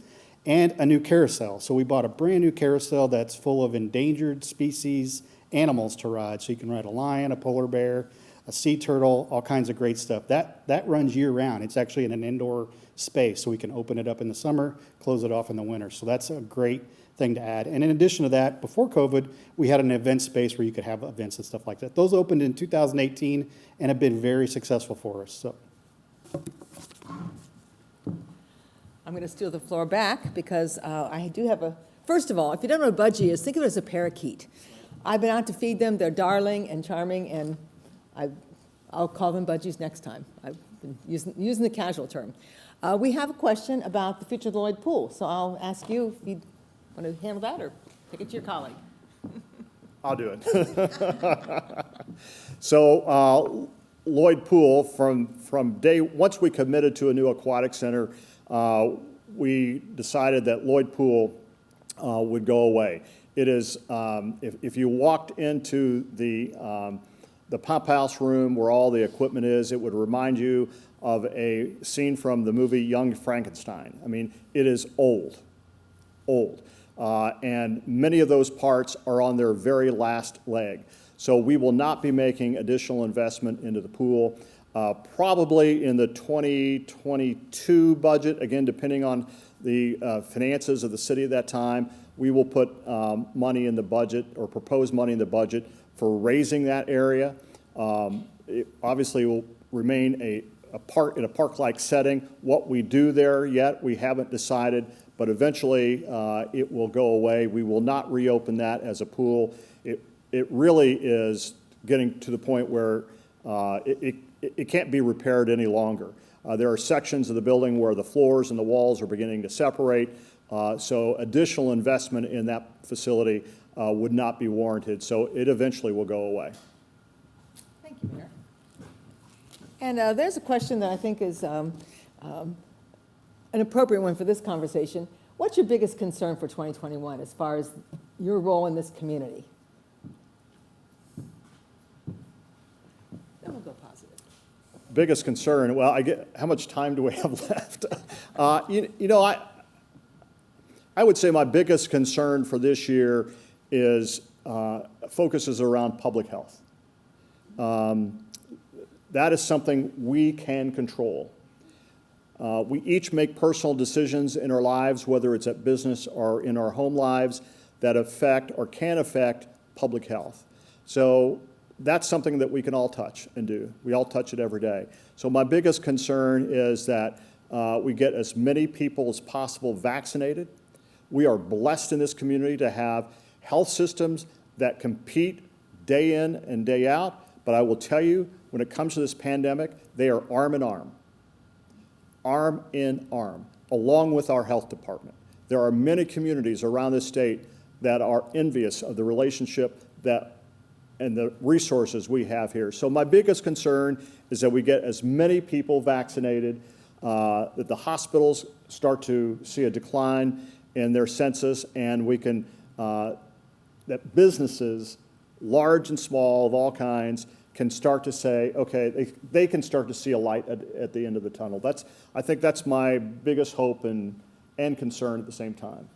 and a new carousel. So we bought a brand new carousel that's full of endangered species animals to ride. So you can ride a lion, a polar bear, a sea turtle, all kinds of great stuff. That runs year round. It's actually in an indoor space, so we can open it up in the summer, close it off in the winter. So that's a great thing to add. And in addition to that, before COVID, we had an event space where you could have events and stuff like that. Those opened in 2018 and have been very successful for us. So. I'm going to steal the floor back because I do have first of all, if you don't know what a budgie is, think of it as a parakeet. I've been out to feed them. They're darling and charming, and I'll call them budgies next time. I've been using the casual term. We have a question about the future of the Lloyd Pool, so I'll ask you if you want to handle that or take it to your colleague. I'll do it. So Lloyd Pool, from day, once we committed to a new aquatic center, we decided that Lloyd Pool would go away. It is, if you walked into the pump house room where all the equipment is, it would remind you of a scene from the movie Young Frankenstein. I mean, it is old. And many of those parts are on their very last leg. So we will not be making additional investment into the pool. Probably in the 2022 budget, again, depending on the finances of the city at that time, we will put money in the budget or propose money in the budget for raising that area. It obviously will remain a park-like setting. What we do there yet, we haven't decided, but eventually it will go away. We will not reopen that as a pool. It really is getting to the point where it can't be repaired any longer. There are sections of the building where the floors and the walls are beginning to separate, so additional investment in that facility would not be warranted, so it eventually will go away. Thank you, Mayor. And there's a question that I think is an appropriate one for this conversation. What's your biggest concern for 2021 as far as your role in this community? Then we'll go positive. Biggest concern, well, how much time do we have left? I would say my biggest concern for this year is focuses around public health. That is something we can control. We each make personal decisions in our lives, whether it's at business or in our home lives, that affect or can affect public health. So that's something that we can all touch and do. We all touch it every day. So my biggest concern is that we get as many people as possible vaccinated. We are blessed in this community to have health systems that compete day in and day out. But I will tell you, when it comes to this pandemic, they are arm in arm, along with our health department. There are many communities around this state that are envious of the relationship and the resources we have here. So my biggest concern is that we get as many people vaccinated, that the hospitals start to see a decline in their census, and we can, that businesses, large and small of all kinds, can start to say, okay, they can start to see a light at the end of the tunnel. I think that's my biggest hope and concern at the same time.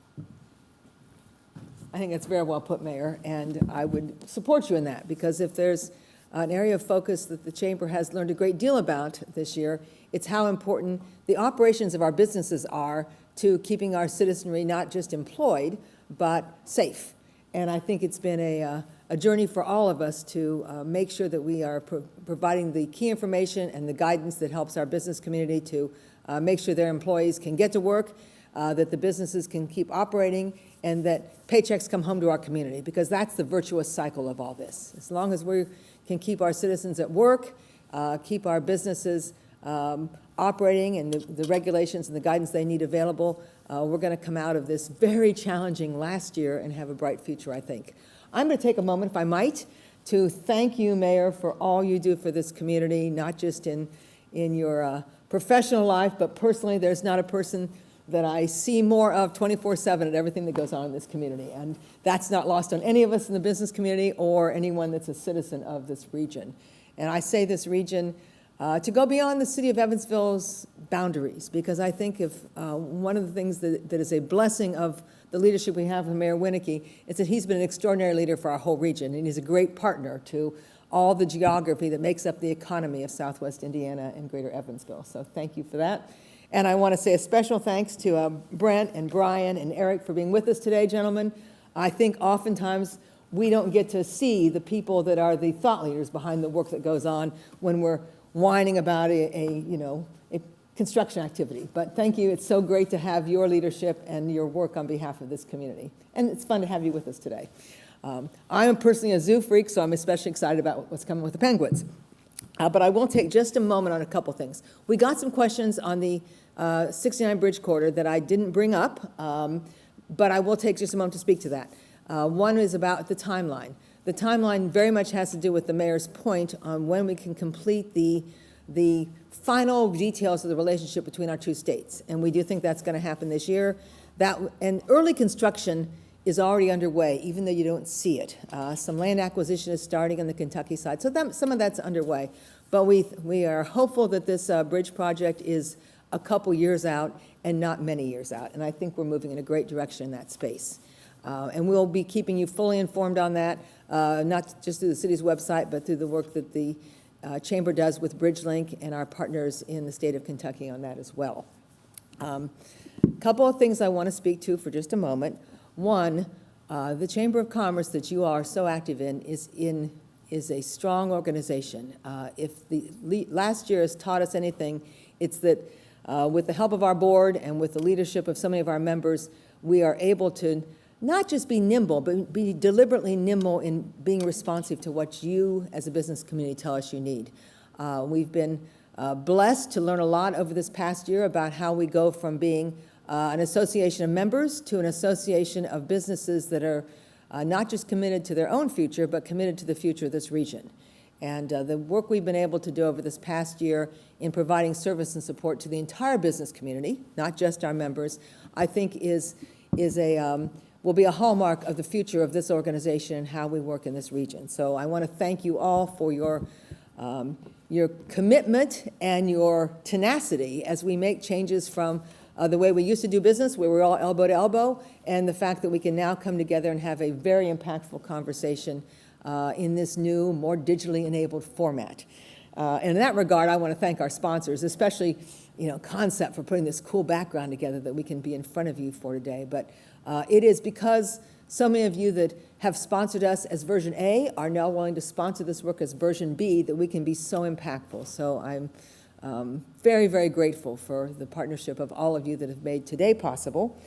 I think that's very well put, Mayor, and I would support you in that, because if there's an area of focus that the Chamber has learned a great deal about this year, it's how important the operations of our businesses are to keeping our citizenry not just employed, but safe. And I think it's been a journey for all of us to make sure that we are providing the key information and the guidance that helps our business community to make sure their employees can get to work, that the businesses can keep operating, and that paychecks come home to our community, because that's the virtuous cycle of all this. As long as we can keep our citizens at work, keep our businesses operating and the regulations and the guidance they need available, we're going to come out of this very challenging last year and have a bright future, I think. I'm going to take a moment, if I might, to thank you, Mayor, for all you do for this community, not just in your professional life, but personally. There's not a person that I see more of 24/7 at everything that goes on in this community. And that's not lost on any of us in the business community or anyone that's a citizen of this region. And I say this region to go beyond the city of Evansville's boundaries, because I think if one of the things that is a blessing of the leadership we have from Mayor Winnicky is that he's been an extraordinary leader for our whole region, and he's a great partner to all the geography that makes up the economy of Southwest Indiana and Greater Evansville. So thank you for that. And I want to say a special thanks to Brent and Brian and Eric for being with us today, gentlemen. I think oftentimes we don't get to see the people that are the thought leaders behind the work that goes on when we're whining about a construction activity. But thank you. It's so great to have your leadership and your work on behalf of this community. And it's fun to have you with us today. I am personally a zoo freak, so I'm especially excited about what's coming with the penguins. But I will take just a moment on a couple things. We got some questions on the 69 Bridge Corridor that I didn't bring up, but I will take just a moment to speak to that. One is about the timeline. The timeline very much has to do with the mayor's point on when we can complete the final details of the relationship between our two states. And we do think that's going to happen this year. And early construction is already underway, even though you don't see it. Some land acquisition is starting on the Kentucky side, so some of that's underway. But we are hopeful that this bridge project is a couple years out and not many years out, and I think we're moving in a great direction in that space. And we'll be keeping you fully informed on that, not just through the city's website, but through the work that the Chamber does with BridgeLink and our partners in the state of Kentucky on that as well. A couple of things I want to speak to for just a moment. One, the Chamber of Commerce that you are so active in is a strong organization. If the last year has taught us anything, it's that with the help of our board and with the leadership of so many of our members, we are able to not just be nimble, but be deliberately nimble in being responsive to what you as a business community tell us you need. We've been blessed to learn a lot over this past year about how we go from being an association of members to an association of businesses that are not just committed to their own future, but committed to the future of this region. And the work we've been able to do over this past year in providing service and support to the entire business community, not just our members, I think will be a hallmark of the future of this organization and how we work in this region. So I want to thank you all for your commitment and your tenacity as we make changes from the way we used to do business, where we're all elbow to elbow, and the fact that we can now come together and have a very impactful conversation in this new, more digitally enabled format. And in that regard, I want to thank our sponsors, especially, Concept, for putting this cool background together that we can be in front of you for today. But it is because so many of you that have sponsored us as version A are now willing to sponsor this work as version B that we can be so impactful. So I'm very, very grateful for the partnership of all of you that have made today possible.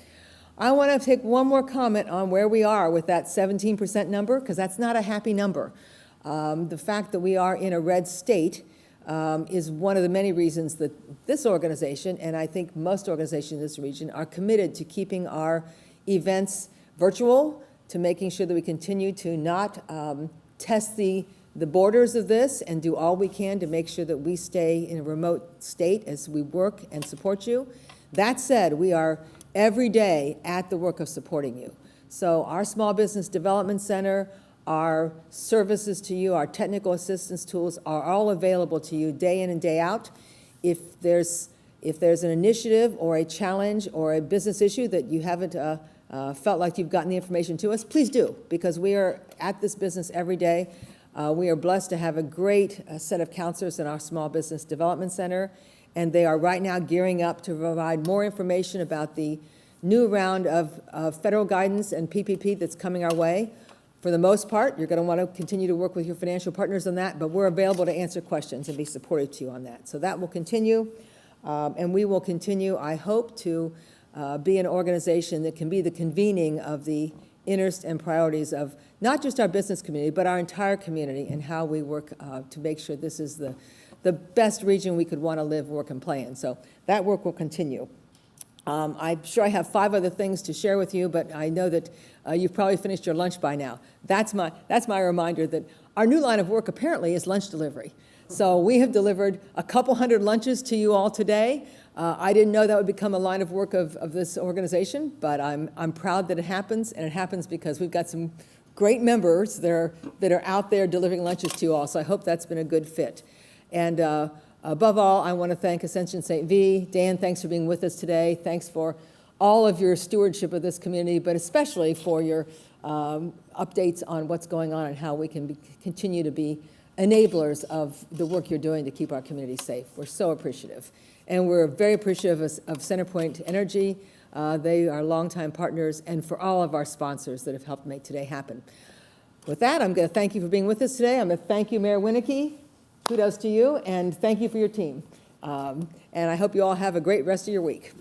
I want to take one more comment on where we are with that 17% number, because that's not a happy number. The fact that we are in a red state is one of the many reasons that this organization, and I think most organizations in this region, are committed to keeping our events virtual, to making sure that we continue to not test the borders of this and do all we can to make sure that we stay in a remote state as we work and support you. That said, we are every day at the work of supporting you. So our Small Business Development Center, our services to you, our technical assistance tools are all available to you day in and day out. If there's an initiative or a challenge or a business issue that you haven't felt like you've gotten the information to us, please do, because we are at this business every day. We are blessed to have a great set of counselors in our Small Business Development Center, and they are right now gearing up to provide more information about the new round of federal guidance and PPP that's coming our way. For the most part, you're going to want to continue to work with your financial partners on that, but we're available to answer questions and be supportive to you on that. So that will continue, and we will continue, I hope, to be an organization that can be the convening of the interests and priorities of not just our business community, but our entire community, and how we work to make sure this is the best region we could want to live, work, and play in. So that work will continue. I'm sure I have 5 other things to share with you, but I know that you've probably finished your lunch by now. That's my reminder that our new line of work apparently is lunch delivery. So we have delivered a couple hundred lunches to you all today. I didn't know that would become a line of work of this organization, but I'm proud that it happens, and it happens because we've got some great members that are out there delivering lunches to you all. So I hope that's been a good fit. And above all, I want to thank Ascension St V. Dan, thanks for being with us today. Thanks for all of your stewardship of this community, but especially for your updates on what's going on and how we can continue to be enablers of the work you're doing to keep our community safe. We're so appreciative. And we're very appreciative of CenterPoint Energy. They are longtime partners, and for all of our sponsors that have helped make today happen. With that, I'm going to thank you for being with us today. I'm going to thank you, Mayor Winnicky. Kudos to you, and thank you for your team. And I hope you all have a great rest of your week.